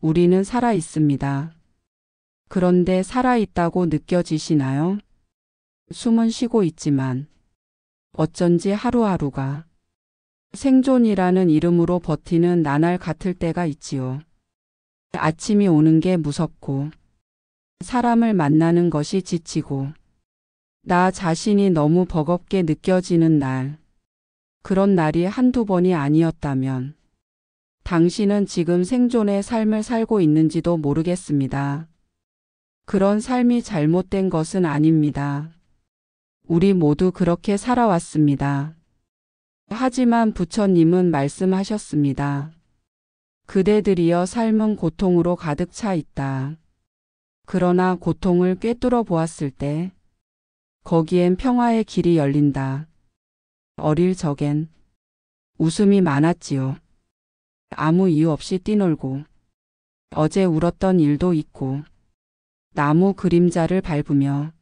우리는 살아 있습니다. 그런데 살아있다고 느껴지시나요? 숨은 쉬고 있지만 어쩐지 하루하루가 생존이라는 이름으로 버티는 나날 같을 때가 있지요. 아침이 오는 게 무섭고 사람을 만나는 것이 지치고 나 자신이 너무 버겁게 느껴지는 날. 그런 날이 한두 번이 아니었다면 당신은 지금 생존의 삶을 살고 있는지도 모르겠습니다. 그런 삶이 잘못된 것은 아닙니다. 우리 모두 그렇게 살아왔습니다. 하지만 부처님은 말씀하셨습니다. 그대들이여 삶은 고통으로 가득 차 있다. 그러나 고통을 꿰뚫어 보았을 때 거기엔 평화의 길이 열린다. 어릴 적엔 웃음이 많았지요. 아무 이유 없이 뛰놀고 어제 울었던 일도 있고 나무 그림자를 밟으며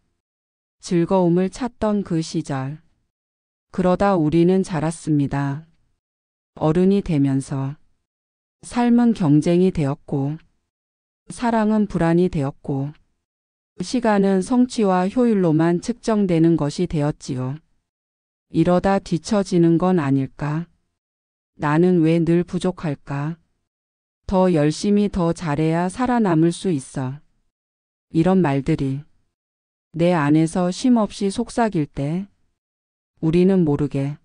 즐거움을 찾던 그 시절. 그러다 우리는 자랐습니다. 어른이 되면서 삶은 경쟁이 되었고 사랑은 불안이 되었고 시간은 성취와 효율로만 측정되는 것이 되었지요. 이러다 뒤처지는 건 아닐까? 나는 왜 늘 부족할까? 더 열심히 더 잘해야 살아남을 수 있어. 이런 말들이 내 안에서 쉼없이 속삭일 때 우리는 모르게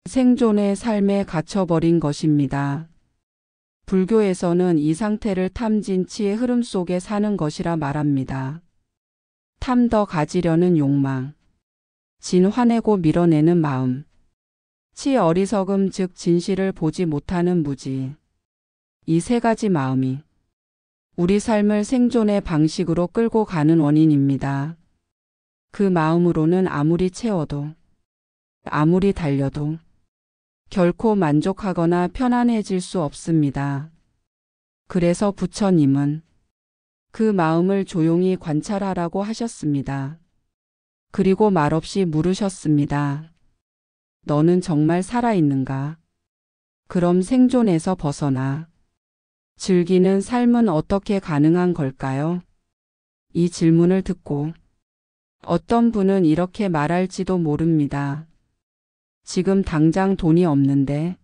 생존의 삶에 갇혀버린 것입니다. 불교에서는 이 상태를 탐진치의 흐름 속에 사는 것이라 말합니다. 탐 더 가지려는 욕망, 진 화내고 밀어내는 마음, 치 어리석음 즉 진실을 보지 못하는 무지. 이 세 가지 마음이 우리 삶을 생존의 방식으로 끌고 가는 원인입니다. 그 마음으로는 아무리 채워도 아무리 달려도 결코 만족하거나 편안해질 수 없습니다. 그래서 부처님은 그 마음을 조용히 관찰하라고 하셨습니다. 그리고 말없이 물으셨습니다. 너는 정말 살아있는가? 그럼 생존에서 벗어나 즐기는 삶은 어떻게 가능한 걸까요? 이 질문을 듣고 어떤 분은 이렇게 말할지도 모릅니다. 지금 당장 돈이 없는데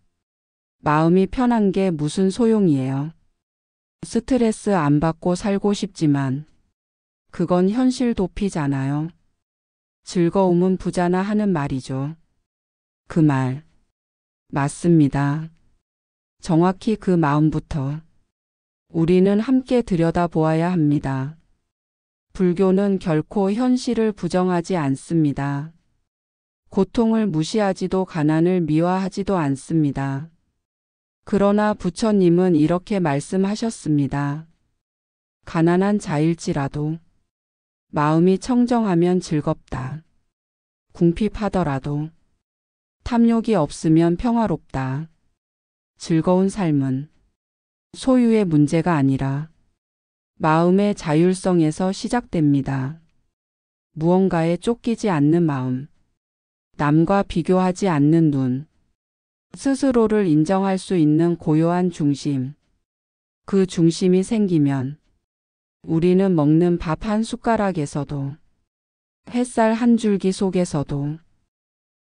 마음이 편한 게 무슨 소용이에요. 스트레스 안 받고 살고 싶지만 그건 현실 도피잖아요. 즐거움은 부자나 하는 말이죠. 그 말 맞습니다. 정확히 그 마음부터 우리는 함께 들여다보아야 합니다. 불교는 결코 현실을 부정하지 않습니다. 고통을 무시하지도 가난을 미화하지도 않습니다. 그러나 부처님은 이렇게 말씀하셨습니다. 가난한 자일지라도 마음이 청정하면 즐겁다. 궁핍하더라도 탐욕이 없으면 평화롭다. 즐거운 삶은 소유의 문제가 아니라 마음의 자율성에서 시작됩니다. 무언가에 쫓기지 않는 마음, 남과 비교하지 않는 눈, 스스로를 인정할 수 있는 고요한 중심. 그 중심이 생기면 우리는 먹는 밥 한 숟가락에서도 햇살 한 줄기 속에서도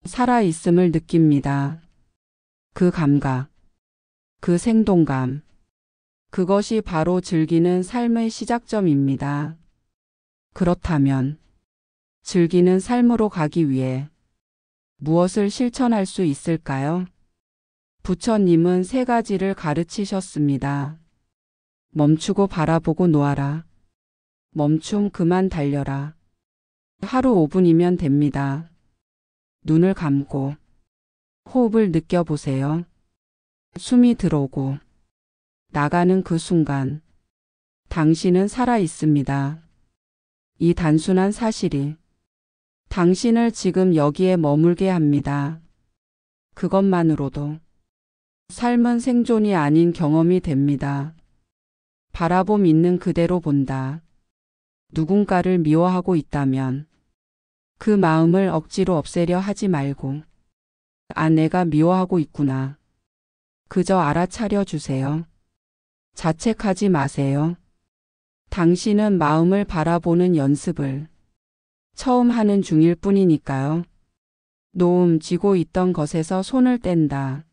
살아있음을 느낍니다. 그 감각, 그 생동감, 그것이 바로 즐기는 삶의 시작점입니다. 그렇다면 즐기는 삶으로 가기 위해 무엇을 실천할 수 있을까요? 부처님은 세 가지를 가르치셨습니다. 멈추고 바라보고 놓아라. 멈춤 그만 달려라. 하루 5분이면 됩니다. 눈을 감고 호흡을 느껴보세요. 숨이 들어오고 나가는 그 순간 당신은 살아 있습니다. 이 단순한 사실이 당신을 지금 여기에 머물게 합니다. 그것만으로도 삶은 생존이 아닌 경험이 됩니다. 바라봄 있는 그대로 본다. 누군가를 미워하고 있다면 그 마음을 억지로 없애려 하지 말고 아, 내가 미워하고 있구나. 그저 알아차려 주세요. 자책하지 마세요. 당신은 마음을 바라보는 연습을 처음 하는 중일 뿐이니까요. 놓음 쥐고 있던 것에서 손을 뗀다.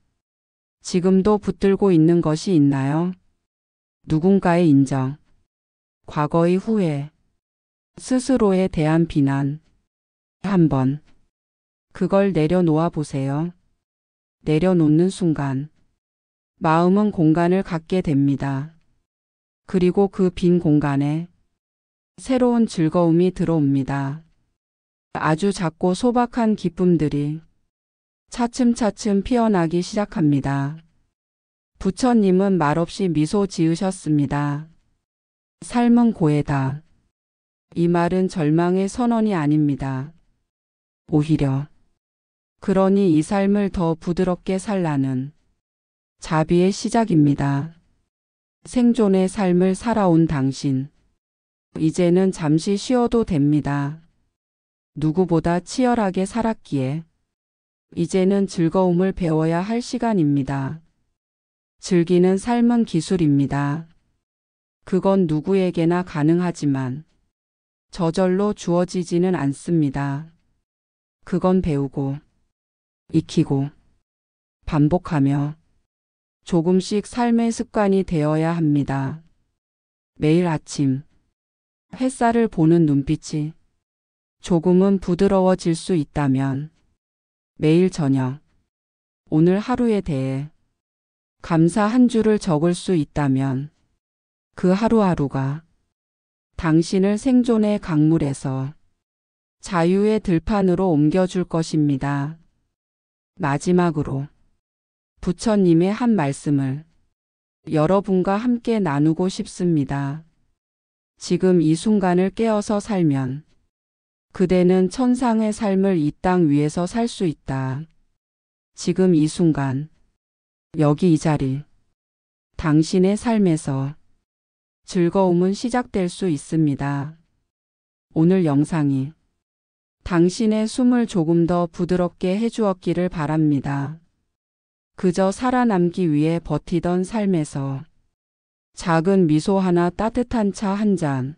지금도 붙들고 있는 것이 있나요? 누군가의 인정, 과거의 후회, 스스로에 대한 비난. 한번 그걸 내려놓아 보세요. 내려놓는 순간 마음은 공간을 갖게 됩니다. 그리고 그 빈 공간에 새로운 즐거움이 들어옵니다. 아주 작고 소박한 기쁨들이 차츰차츰 피어나기 시작합니다. 부처님은 말없이 미소 지으셨습니다. 삶은 고해다. 이 말은 절망의 선언이 아닙니다. 오히려 그러니 이 삶을 더 부드럽게 살라는 자비의 시작입니다. 생존의 삶을 살아온 당신, 이제는 잠시 쉬어도 됩니다. 누구보다 치열하게 살았기에 이제는 즐거움을 배워야 할 시간입니다. 즐기는 삶은 기술입니다. 그건 누구에게나 가능하지만 저절로 주어지지는 않습니다. 그건 배우고, 익히고, 반복하며 조금씩 삶의 습관이 되어야 합니다. 매일 아침 햇살을 보는 눈빛이 조금은 부드러워질 수 있다면, 매일 저녁 오늘 하루에 대해 감사 한 줄을 적을 수 있다면 그 하루하루가 당신을 생존의 강물에서 자유의 들판으로 옮겨줄 것입니다. 마지막으로 부처님의 한 말씀을 여러분과 함께 나누고 싶습니다. 지금 이 순간을 깨어서 살면 그대는 천상의 삶을 이 땅 위에서 살 수 있다. 지금 이 순간, 여기 이 자리, 당신의 삶에서 즐거움은 시작될 수 있습니다. 오늘 영상이 당신의 숨을 조금 더 부드럽게 해주었기를 바랍니다. 그저 살아남기 위해 버티던 삶에서 작은 미소 하나, 따뜻한 차 한 잔,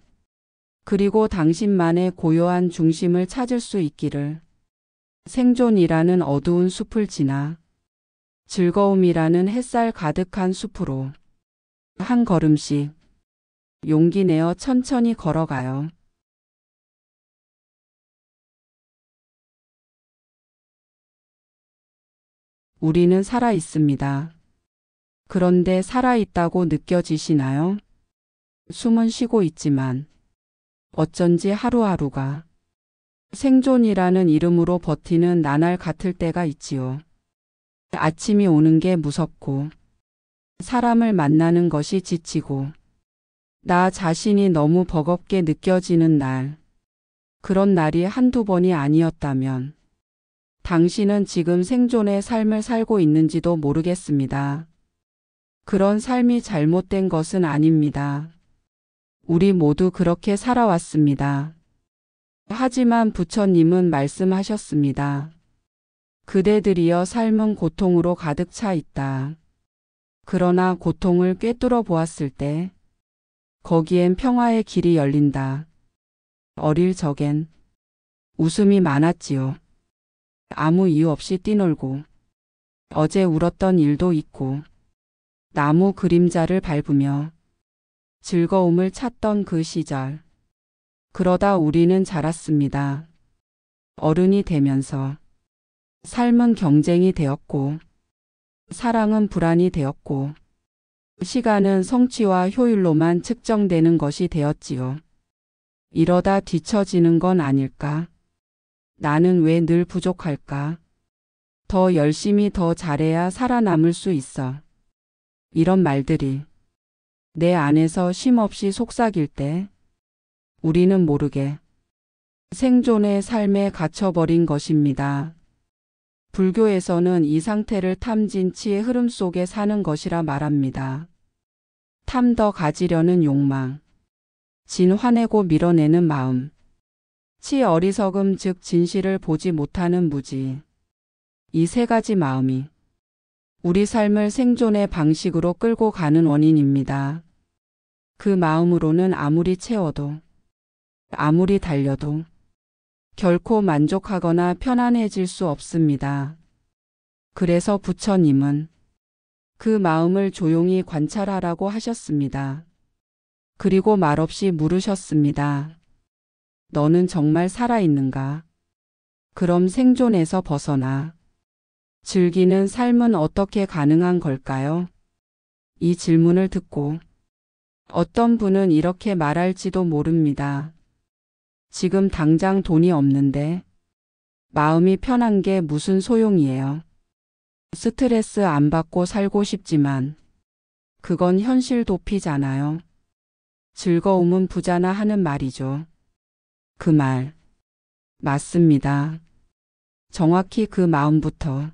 그리고 당신만의 고요한 중심을 찾을 수 있기를. 생존이라는 어두운 숲을 지나 즐거움이라는 햇살 가득한 숲으로 한 걸음씩 용기 내어 천천히 걸어가요. 우리는 살아 있습니다. 그런데 살아있다고 느껴지시나요? 숨은 쉬고 있지만 어쩐지 하루하루가 생존이라는 이름으로 버티는 나날 같을 때가 있지요. 아침이 오는 게 무섭고, 사람을 만나는 것이 지치고, 나 자신이 너무 버겁게 느껴지는 날. 그런 날이 한두 번이 아니었다면 당신은 지금 생존의 삶을 살고 있는지도 모르겠습니다. 그런 삶이 잘못된 것은 아닙니다. 우리 모두 그렇게 살아왔습니다. 하지만 부처님은 말씀하셨습니다. 그대들이여 삶은 고통으로 가득 차 있다. 그러나 고통을 꿰뚫어 보았을 때 거기엔 평화의 길이 열린다. 어릴 적엔 웃음이 많았지요. 아무 이유 없이 뛰놀고 어제 울었던 일도 있고 나무 그림자를 밟으며 즐거움을 찾던 그 시절. 그러다 우리는 자랐습니다. 어른이 되면서 삶은 경쟁이 되었고 사랑은 불안이 되었고 시간은 성취와 효율로만 측정되는 것이 되었지요. 이러다 뒤처지는 건 아닐까? 나는 왜 늘 부족할까? 더 열심히 더 잘해야 살아남을 수 있어. 이런 말들이 내 안에서 쉼없이 속삭일 때 우리는 모르게 생존의 삶에 갇혀버린 것입니다. 불교에서는 이 상태를 탐진치의 흐름 속에 사는 것이라 말합니다. 탐 더 가지려는 욕망, 진 화내고 밀어내는 마음, 치 어리석음 즉 진실을 보지 못하는 무지. 이 세 가지 마음이 우리 삶을 생존의 방식으로 끌고 가는 원인입니다. 그 마음으로는 아무리 채워도, 아무리 달려도 결코 만족하거나 편안해질 수 없습니다. 그래서 부처님은 그 마음을 조용히 관찰하라고 하셨습니다. 그리고 말없이 물으셨습니다. 너는 정말 살아있는가? 그럼 생존에서 벗어나 즐기는 삶은 어떻게 가능한 걸까요? 이 질문을 듣고 어떤 분은 이렇게 말할지도 모릅니다. 지금 당장 돈이 없는데 마음이 편한 게 무슨 소용이에요? 스트레스 안 받고 살고 싶지만 그건 현실 도피잖아요. 즐거움은 부자나 하는 말이죠. 그 말 맞습니다. 정확히 그 마음부터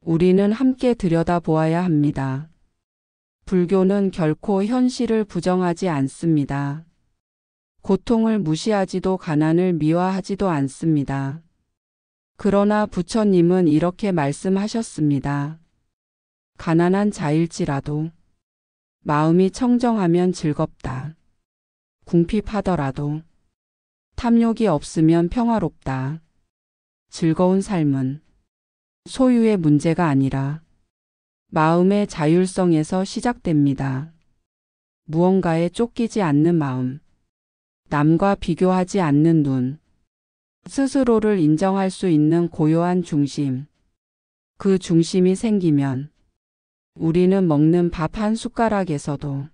우리는 함께 들여다보아야 합니다. 불교는 결코 현실을 부정하지 않습니다. 고통을 무시하지도 가난을 미화하지도 않습니다. 그러나 부처님은 이렇게 말씀하셨습니다. 가난한 자일지라도 마음이 청정하면 즐겁다. 궁핍하더라도 탐욕이 없으면 평화롭다. 즐거운 삶은 소유의 문제가 아니라 마음의 자율성에서 시작됩니다. 무언가에 쫓기지 않는 마음, 남과 비교하지 않는 눈, 스스로를 인정할 수 있는 고요한 중심. 그 중심이 생기면 우리는 먹는 밥 한 숟가락에서도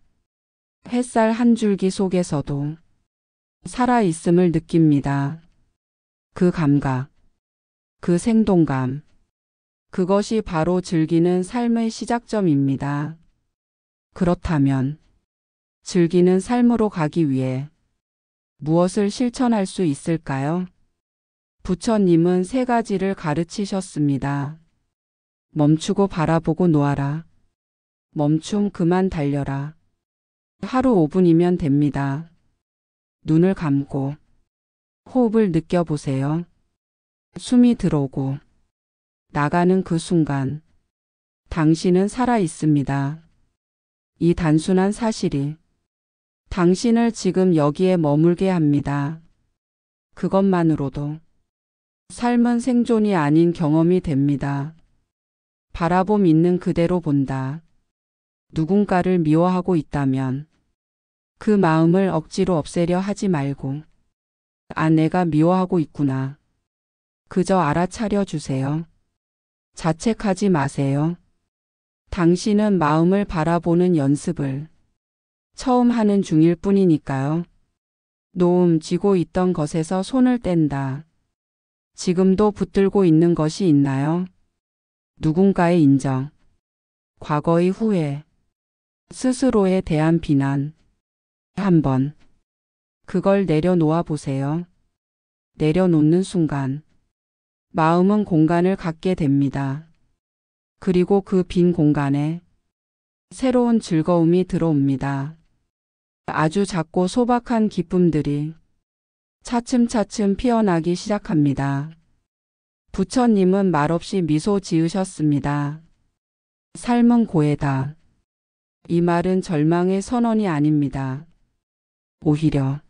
햇살 한 줄기 속에서도 살아있음을 느낍니다. 그 감각, 그 생동감, 그것이 바로 즐기는 삶의 시작점입니다. 그렇다면 즐기는 삶으로 가기 위해 무엇을 실천할 수 있을까요? 부처님은 3가지를 가르치셨습니다. 멈추고 바라보고 놓아라. 멈춤 그만 달려라. 하루 5분이면 됩니다. 눈을 감고 호흡을 느껴보세요. 숨이 들어오고 나가는 그 순간 당신은 살아 있습니다. 이 단순한 사실이 당신을 지금 여기에 머물게 합니다. 그것만으로도 삶은 생존이 아닌 경험이 됩니다. 바라봄 있는 그대로 본다. 누군가를 미워하고 있다면 그 마음을 억지로 없애려 하지 말고 아, 내가 미워하고 있구나. 그저 알아차려 주세요. 자책하지 마세요. 당신은 마음을 바라보는 연습을 처음 하는 중일 뿐이니까요. 놓음 쥐고 있던 것에서 손을 뗀다. 지금도 붙들고 있는 것이 있나요? 누군가의 인정, 과거의 후회, 스스로에 대한 비난. 한번 그걸 내려놓아 보세요. 내려놓는 순간 마음은 공간을 갖게 됩니다. 그리고 그 빈 공간에 새로운 즐거움이 들어옵니다. 아주 작고 소박한 기쁨들이 차츰차츰 피어나기 시작합니다. 부처님은 말없이 미소 지으셨습니다. 삶은 고해다. 이 말은 절망의 선언이 아닙니다. 오히려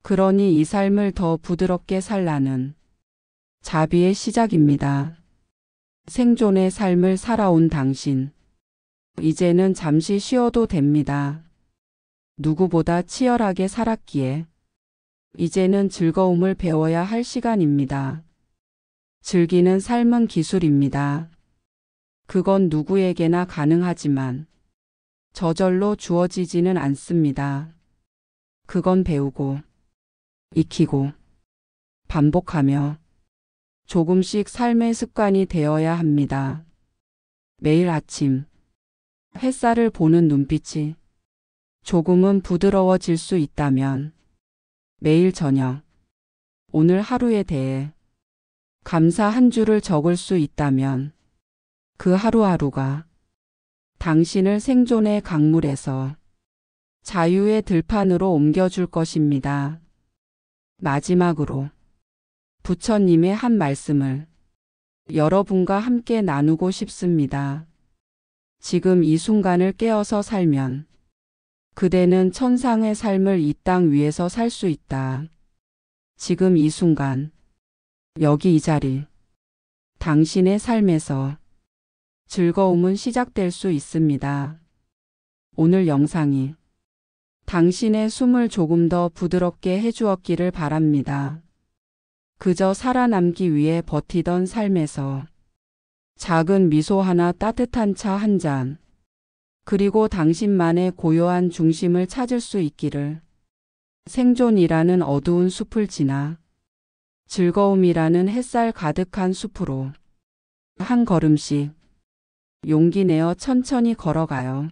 그러니 이 삶을 더 부드럽게 살라는 자비의 시작입니다. 생존의 삶을 살아온 당신, 이제는 잠시 쉬어도 됩니다. 누구보다 치열하게 살았기에 이제는 즐거움을 배워야 할 시간입니다. 즐기는 삶은 기술입니다. 그건 누구에게나 가능하지만 저절로 주어지지는 않습니다. 그건 배우고, 익히고, 반복하며 조금씩 삶의 습관이 되어야 합니다. 매일 아침 햇살을 보는 눈빛이 조금은 부드러워질 수 있다면 매일 저녁 오늘 하루에 대해 감사 한 줄을 적을 수 있다면 그 하루하루가 당신을 생존의 강물에서 자유의 들판으로 옮겨줄 것입니다. 마지막으로 부처님의 한 말씀을 여러분과 함께 나누고 싶습니다. 지금 이 순간을 깨어서 살면 그대는 천상의 삶을 이 땅 위에서 살 수 있다. 지금 이 순간, 여기 이 자리, 당신의 삶에서 즐거움은 시작될 수 있습니다. 오늘 영상이 당신의 숨을 조금 더 부드럽게 해주었기를 바랍니다. 그저 살아남기 위해 버티던 삶에서 작은 미소 하나, 따뜻한 차 한 잔, 그리고 당신만의 고요한 중심을 찾을 수 있기를. 생존이라는 어두운 숲을 지나 즐거움이라는 햇살 가득한 숲으로 한 걸음씩 용기 내어 천천히 걸어가요.